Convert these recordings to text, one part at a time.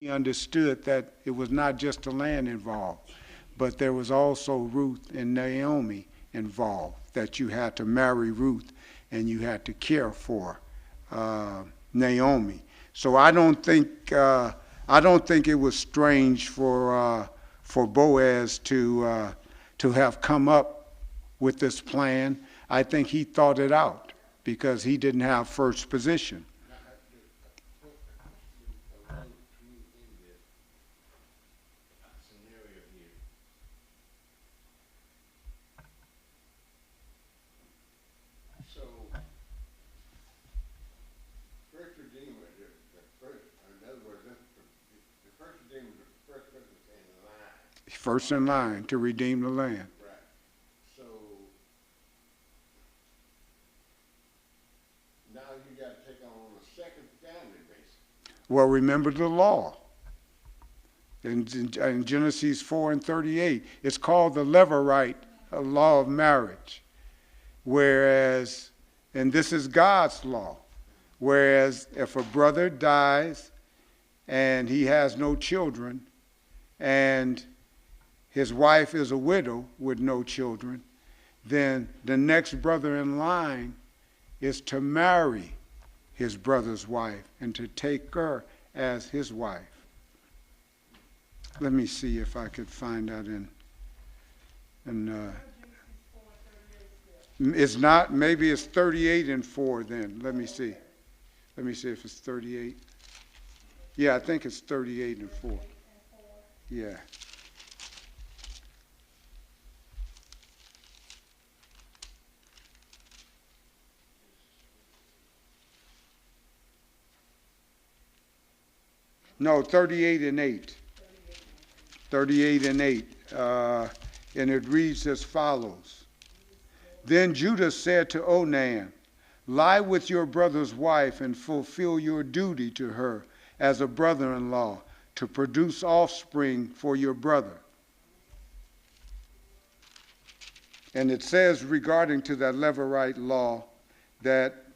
He understood that it was not just the land involved, but there was also Ruth and Naomi involved, that you had to marry Ruth and you had to care for Naomi. So I don't think it was strange for Boaz to have come up with this plan. I think he thought it out because he didn't have first position. So, first Redeemer, the first, in other words, the first Redeemer, the first person in line. First in line to redeem the land. Right. So, now you gotta take on a second family, basically. Well, remember the law. In Genesis 4 and 38, it's called the Levirate law of marriage. Whereas, and this is God's law, whereas if a brother dies and he has no children and his wife is a widow with no children, then the next brother in line is to marry his brother's wife and to take her as his wife. Let me see if I could find that it's not, maybe it's 38 and 4 then. Let me see. Let me see if it's 38. Yeah, I think it's 38 and 4. Yeah. No, 38 and 8. 38 and 8. And it reads as follows. Then Judah said to Onan, lie with your brother's wife and fulfill your duty to her as a brother-in-law to produce offspring for your brother. And it says regarding to that Levirate law that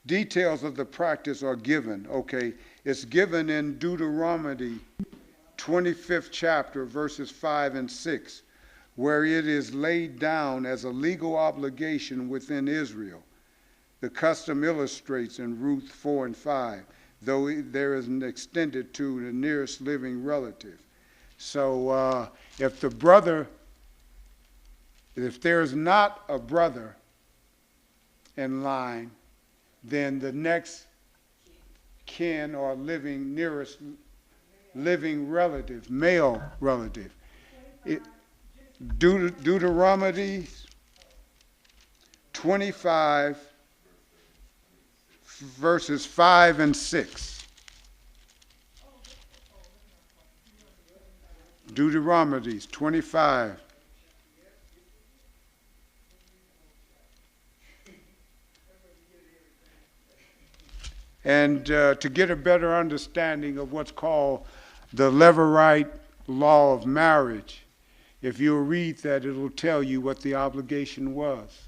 details of the practice are given. Okay, it's given in Deuteronomy 25th chapter, verses 5 and 6, where it is laid down as a legal obligation within Israel. The custom illustrates in Ruth 4 and 5, though there is an extended to the nearest living relative. So if there's not a brother in line, then the next kin or nearest living relative, male relative. Deuteronomy 25, verses 5 and 6. Deuteronomy 25. And to get a better understanding of what's called the Levirate law of marriage, if you read that, it'll tell you what the obligation was.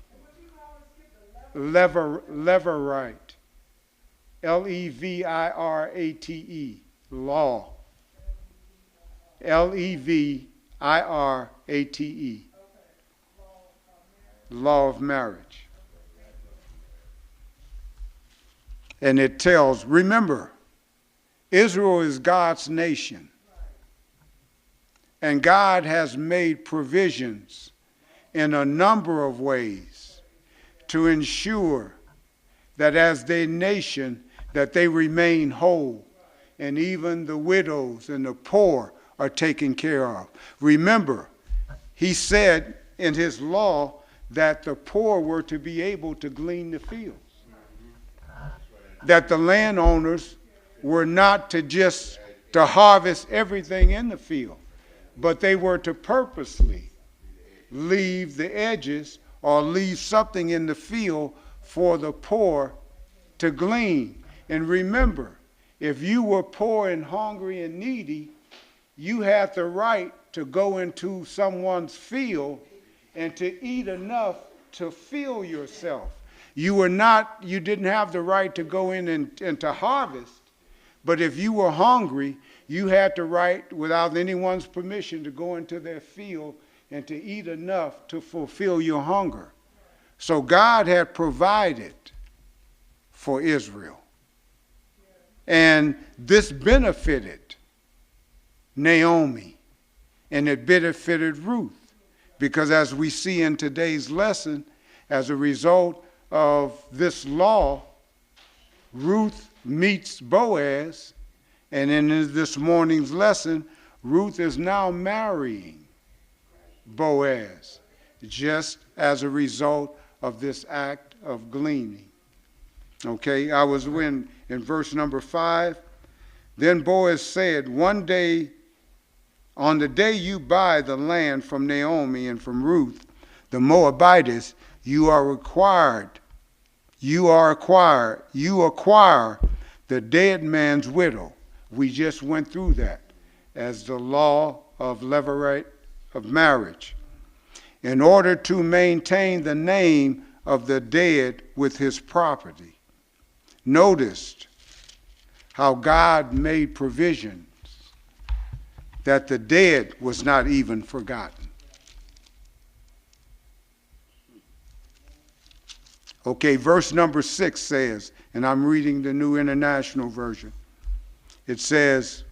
Levirate. Levirate. Law. Levirate. Law of marriage. And it tells, remember, Israel is God's nation. And God has made provisions in a number of ways to ensure that as their nation, that they remain whole. And even the widows and the poor are taken care of. Remember, he said in his law that the poor were to be able to glean the fields. That the landowners were not to harvest everything in the field, but they were to purposely leave the edges or leave something in the field for the poor to glean. And remember, if you were poor and hungry and needy, you had the right to go into someone's field and to eat enough to fill yourself. You didn't have the right to go in and to harvest, but if you were hungry, you had the right, without anyone's permission, to go into their field and to eat enough to fulfill your hunger. So God had provided for Israel. And this benefited Naomi, and it benefited Ruth, because as we see in today's lesson, as a result of this law, Ruth meets Boaz, and in this morning's lesson, Ruth is now marrying Boaz, just as a result of this act of gleaning. Okay, I was in verse number 5. Then Boaz said, on the day you buy the land from Naomi and from Ruth, the Moabitess, you acquire the dead man's widow. We just went through that as the law of levirate of marriage, in order to maintain the name of the dead with his property. Noticed how God made provisions that the dead was not even forgotten. Okay, verse number 6 says, and I'm reading the New International Version. It says,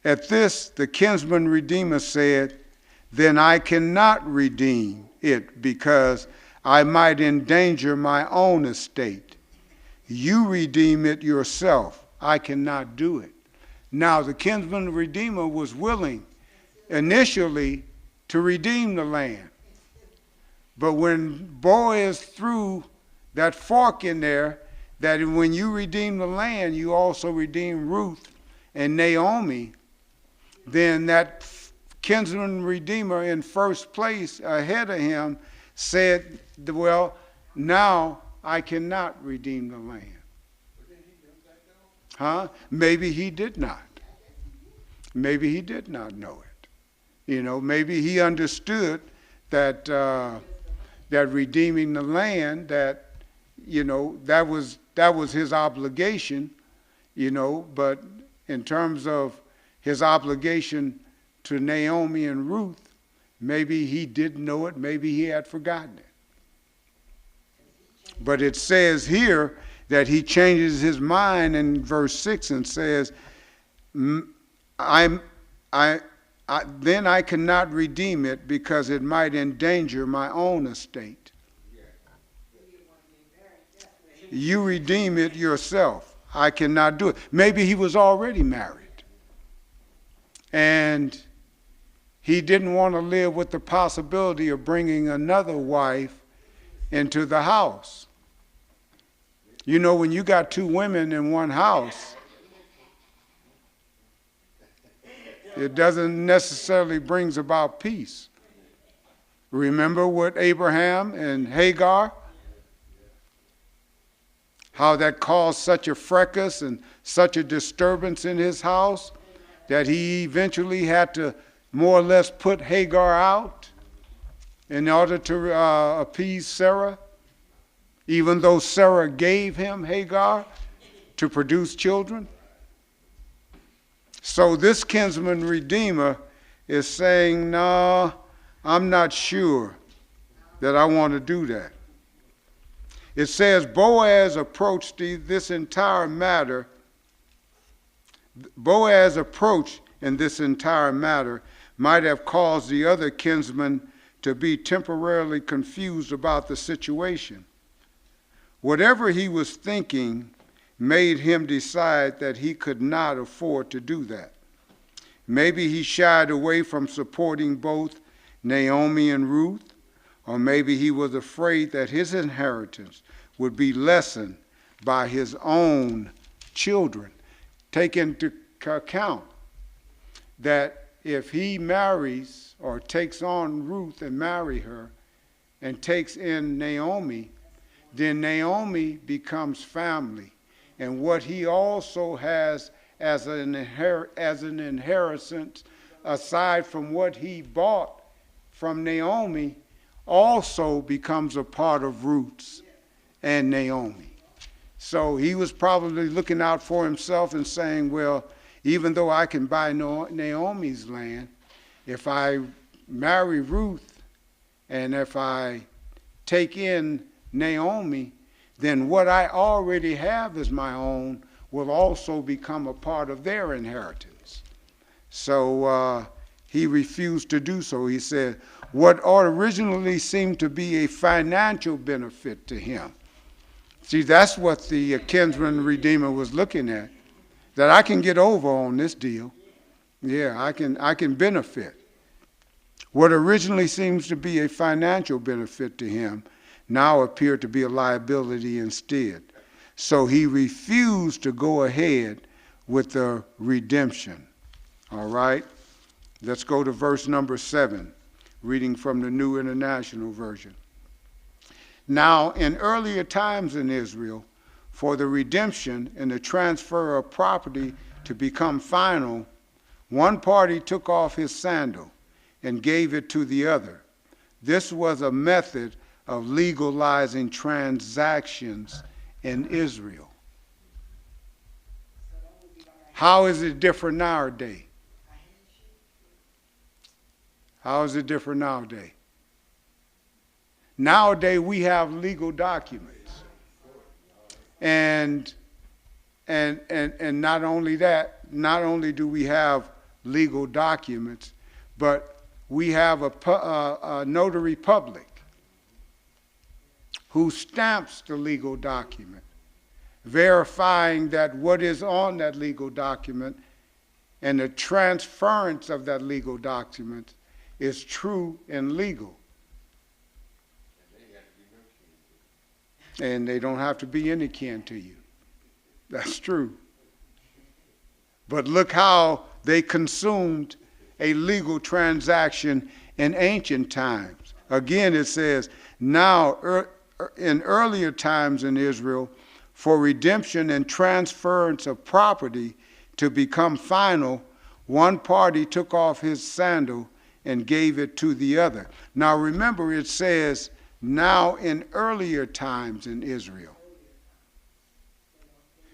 at this the kinsman redeemer said, then I cannot redeem it, because I might endanger my own estate. You redeem it yourself. I cannot do it. Now the kinsman redeemer was willing initially to redeem the land. But when Boaz threw that fork in there, that when you redeem the land, you also redeem Ruth and Naomi, then that kinsman redeemer in first place ahead of him said, well, now I cannot redeem the land. Huh? Maybe he did not. Maybe he did not know it. Maybe he understood that that redeeming the land, that was his obligation, but in terms of his obligation to Naomi and Ruth, maybe he didn't know it, maybe he had forgotten it. But it says here that he changes his mind in verse 6 and says, then I cannot redeem it, because it might endanger my own estate. You redeem it yourself. I cannot do it. Maybe he was already married, and he didn't want to live with the possibility of bringing another wife into the house. When you got two women in one house, it doesn't necessarily brings about peace. Remember what Abraham and Hagar, how that caused such a fracas and such a disturbance in his house that he eventually had to more or less put Hagar out in order to appease Sarah, even though Sarah gave him Hagar to produce children. So this kinsman redeemer is saying, no, I'm not sure that I want to do that. It says Boaz approached this entire matter. Boaz approach in this entire matter might have caused the other kinsman to be temporarily confused about the situation. Whatever he was thinking made him decide that he could not afford to do that. Maybe he shied away from supporting both Naomi and Ruth, or maybe he was afraid that his inheritance would be lessened by his own children. Take into account that if he marries or takes on Ruth and marry her and takes in Naomi, then Naomi becomes family. And what he also has as an inheritance, aside from what he bought from Naomi, also becomes a part of Ruth's. and Naomi. So he was probably looking out for himself and saying, well, even though I can buy Naomi's land, if I marry Ruth and if I take in Naomi, then what I already have as my own will also become a part of their inheritance. So he refused to do so. He said, what originally seemed to be a financial benefit to him. See, that's what the kinsman redeemer was looking at, that I can get over on this deal. Yeah, I can benefit. What originally seems to be a financial benefit to him now appeared to be a liability instead. So he refused to go ahead with the redemption. All right? Let's go to verse number 7, reading from the New International Version. Now, in earlier times in Israel, for the redemption and the transfer of property to become final, one party took off his sandal and gave it to the other. This was a method of legalizing transactions in Israel. How is it different nowadays? How is it different nowadays? Nowadays we have legal documents. And not only that, not only do we have legal documents, but we have a notary public who stamps the legal document, verifying that what is on that legal document and the transference of that legal document is true and legal. And they don't have to be any kin to you. That's true. But look how they consumed a legal transaction in ancient times. Again, it says, now in earlier times in Israel, for redemption and transference of property to become final, one party took off his sandal and gave it to the other. Now remember, it says, now in earlier times in Israel.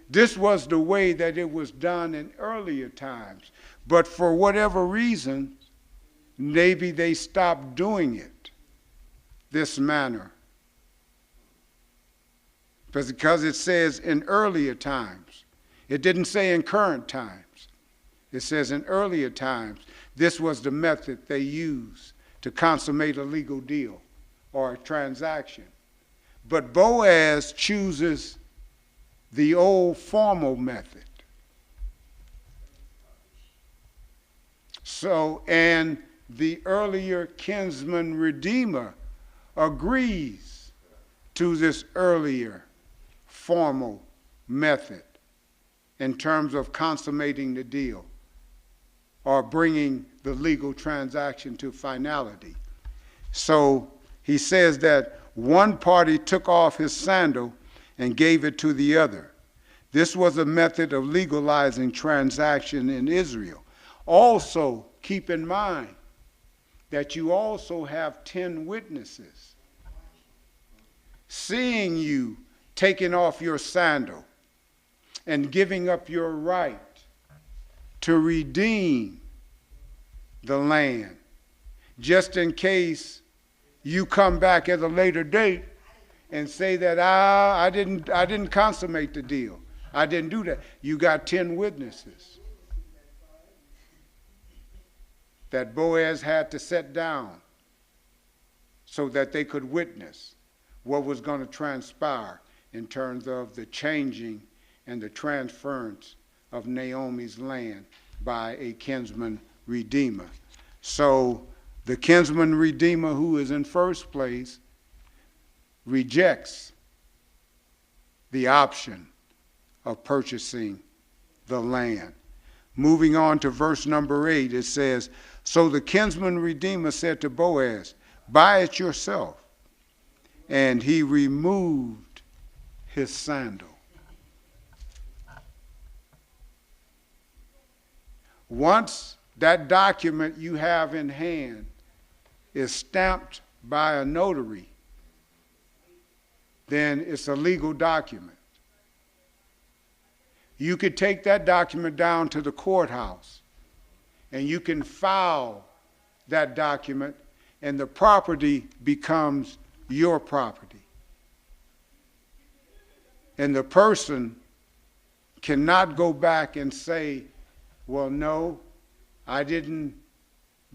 This was the way that it was done in earlier times. But for whatever reason, maybe they stopped doing it this manner. Because it says in earlier times. It didn't say in current times. It says in earlier times. This was the method they used to consummate a legal deal or a transaction. But Boaz chooses the old formal method. So, and the earlier kinsman redeemer agrees to this earlier formal method in terms of consummating the deal or bringing the legal transaction to finality. So he says that one party took off his sandal and gave it to the other. This was a method of legalizing transaction in Israel. Also, keep in mind that you also have 10 witnesses seeing you taking off your sandal and giving up your right to redeem the land, just in case you come back at a later date and say that I didn't consummate the deal. I didn't do that. You got 10 witnesses that Boaz had to set down so that they could witness what was going to transpire in terms of the changing and the transference of Naomi's land by a kinsman redeemer. So the kinsman redeemer, who is in first place, rejects the option of purchasing the land. Moving on to verse number 8, it says, so the kinsman redeemer said to Boaz, buy it yourself. And he removed his sandal. Once that document you have in hand is stamped by a notary, then it's a legal document. You could take that document down to the courthouse, and you can file that document, and the property becomes your property. And the person cannot go back and say, well, no, I didn't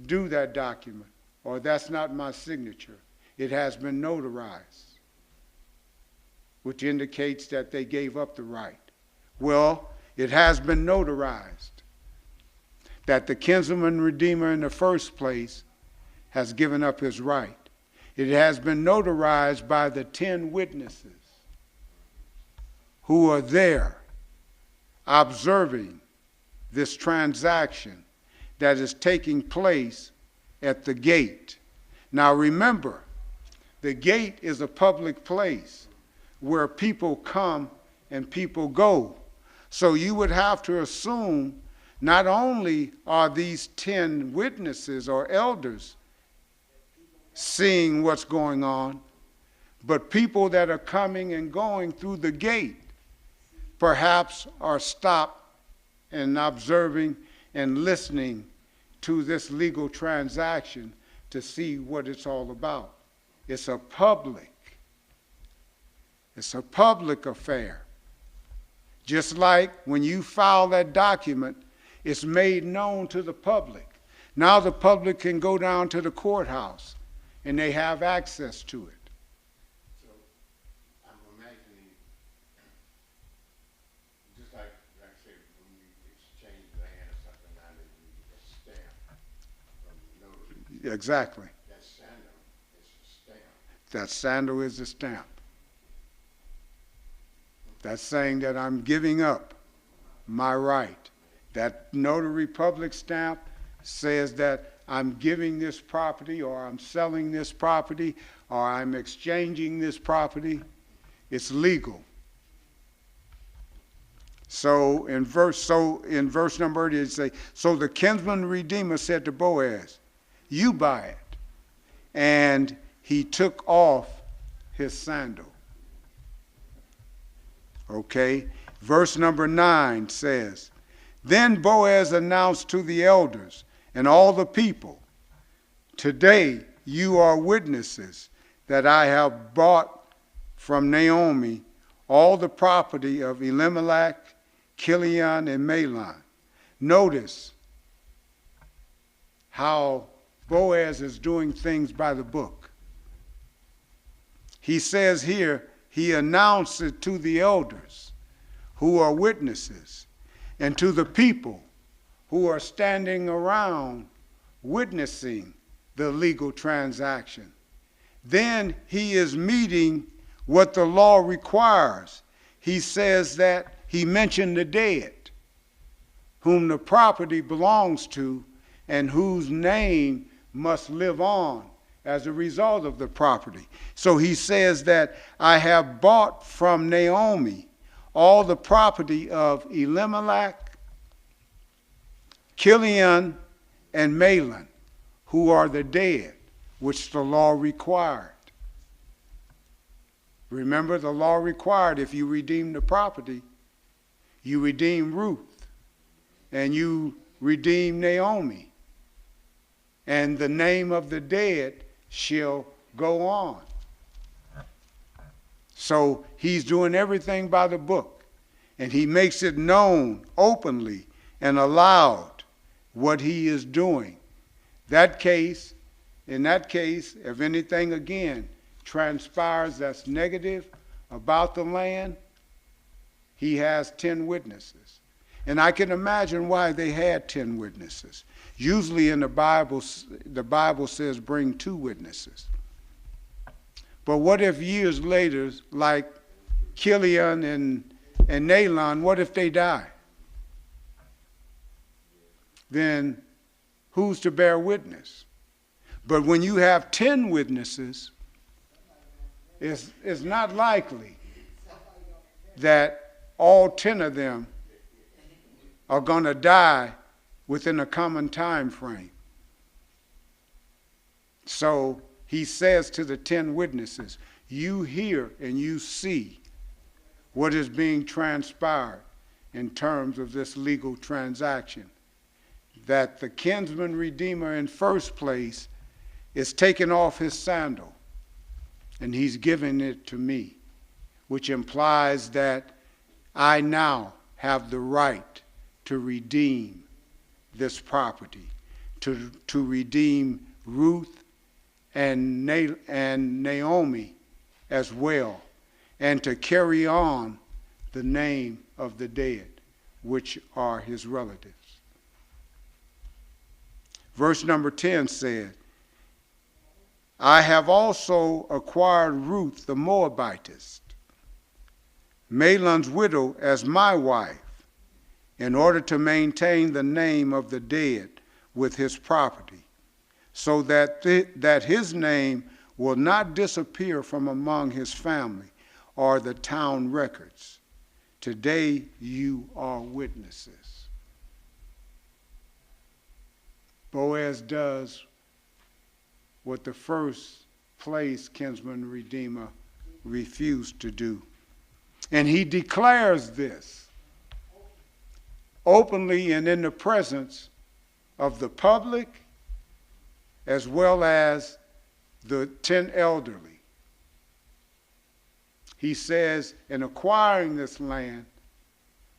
do that document, or that's not my signature. It has been notarized, which indicates that they gave up the right. Well, it has been notarized that the kinsman redeemer in the first place has given up his right. It has been notarized by the 10 witnesses who are there observing this transaction that is taking place at the gate. Now remember, the gate is a public place where people come and people go. So you would have to assume not only are these 10 witnesses or elders seeing what's going on, but people that are coming and going through the gate perhaps are stopped and observing and listening to this legal transaction to see what it's all about. It's a public affair. Just like when you file that document, it's made known to the public. Now the public can go down to the courthouse and they have access to it. So I'm imagining, just like I said, when you exchange land or something, now that you get a stamp from the notary. Exactly. That sandal is a stamp. That sandal is the stamp. That's saying that I'm giving up my right. That notary public stamp says that I'm giving this property, or I'm selling this property, or I'm exchanging this property. It's legal. So in verse number 8 it says, so the kinsman redeemer said to Boaz, you buy it. And he took off his sandal. Okay, verse number 9 says, then Boaz announced to the elders and all the people, today you are witnesses that I have bought from Naomi all the property of Elimelech, Chilion, and Mahlon. Notice how Boaz is doing things by the book. He says here, he announced it to the elders who are witnesses and to the people who are standing around witnessing the legal transaction. Then he is meeting what the law requires. He says that he mentioned the dead, whom the property belongs to and whose name must live on as a result of the property. So he says that I have bought from Naomi all the property of Elimelech, Chilion, and Mahlon, who are the dead, which the law required. Remember, the law required if you redeem the property, you redeem Ruth, and you redeem Naomi, and the name of the dead shall go on. So he's doing everything by the book, and he makes it known openly and aloud what he is doing. In that case, if anything again transpires that's negative about the land, he has 10 witnesses. And I can imagine why they had 10 witnesses. Usually in the Bible says bring 2 witnesses. But what if years later, like Chilion and Nahlon, what if they die? Then who's to bear witness? But when you have 10 witnesses, it's not likely that all 10 of them are going to die within a common time frame. So he says to the 10 witnesses, you hear and you see what is being transpired in terms of this legal transaction. That the kinsman redeemer in first place is taking off his sandal and he's giving it to me, which implies that I now have the right to redeem this property, to redeem Ruth and Naomi as well, and to carry on the name of the dead, which are his relatives. Verse number 10 said, I have also acquired Ruth the Moabitess, Mahlon's widow, as my wife, in order to maintain the name of the dead with his property, so that his name will not disappear from among his family or the town records. Today you are witnesses. Boaz does what the first place kinsman redeemer refused to do. And he declares this openly and in the presence of the public as well as the 10 elderly. He says, in acquiring this land,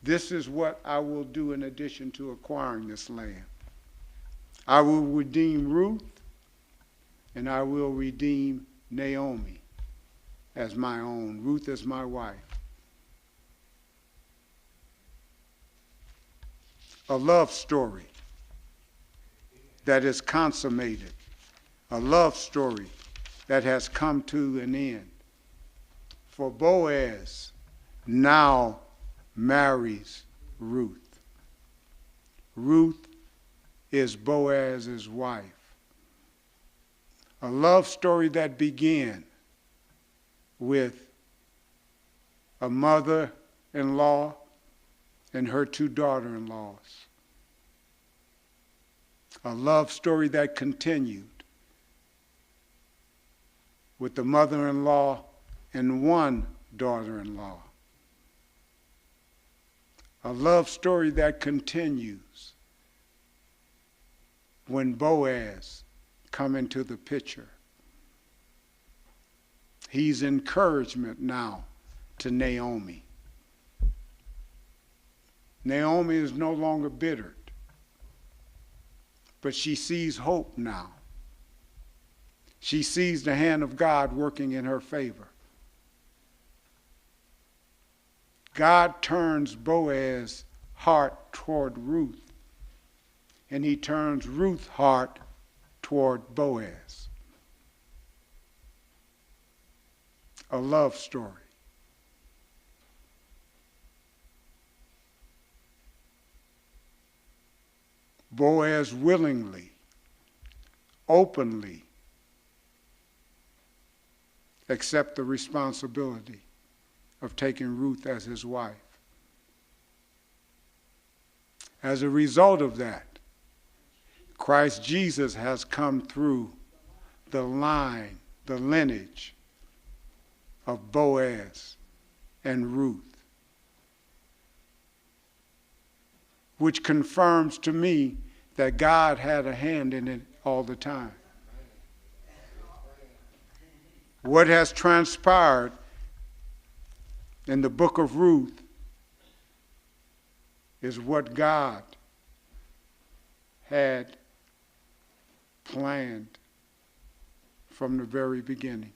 this is what I will do in addition to acquiring this land. I will redeem Ruth, and I will redeem Naomi as my own. Ruth is my wife. A love story that is consummated. A love story that has come to an end. For Boaz now marries Ruth. Ruth is Boaz's wife. A love story that began with a mother-in-law and her 2 daughter-in-laws. A love story that continued with the mother-in-law and 1 daughter-in-law. A love story that continues when Boaz come into the picture. He's encouragement now to Naomi. Naomi is no longer bittered, but she sees hope now. She sees the hand of God working in her favor. God turns Boaz's heart toward Ruth, and he turns Ruth's heart toward Boaz. A love story. Boaz willingly, openly accept the responsibility of taking Ruth as his wife. As a result of that, Christ Jesus has come through the line, the lineage of Boaz and Ruth, which confirms to me that God had a hand in it all the time. What has transpired in the book of Ruth is what God had planned from the very beginning.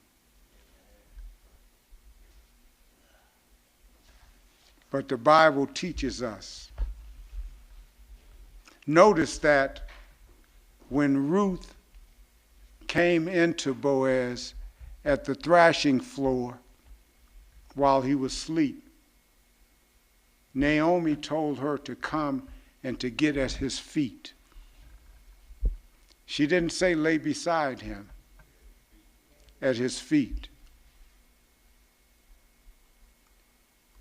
But the Bible teaches us. Notice that when Ruth came into Boaz at the thrashing floor while he was asleep, Naomi told her to come and to get at his feet. She didn't say lay beside him, at his feet.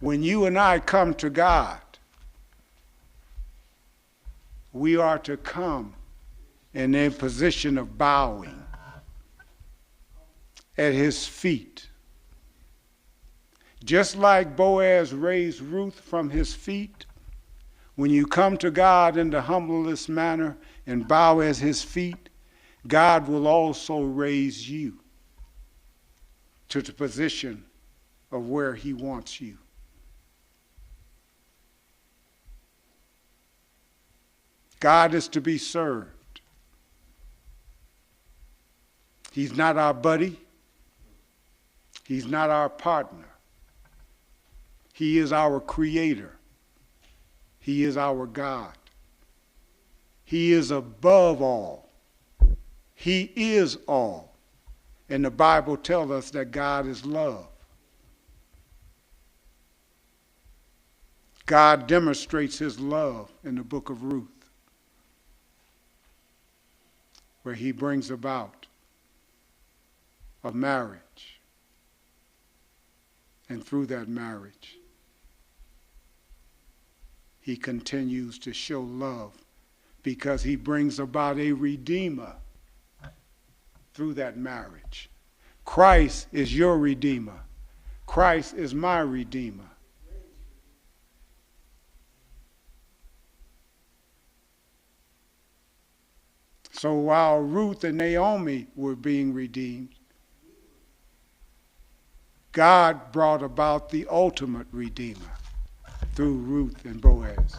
When you and I come to God, we are to come in a position of bowing at his feet, Just like Boaz raised Ruth from his feet, when you come to God in the humblest manner and bow at his feet, God will also raise you to the position of where he wants you. God is to be served. He's not our buddy. He's not our partner. He is our creator. He is our God. He is above all. He is all. And the Bible tells us that God is love. God demonstrates his love in the book of Ruth, where he brings about a marriage. And through that marriage, he continues to show love because he brings about a redeemer through that marriage. Christ is your redeemer. Christ is my redeemer. So while Ruth and Naomi were being redeemed, God brought about the ultimate redeemer through Ruth and Boaz.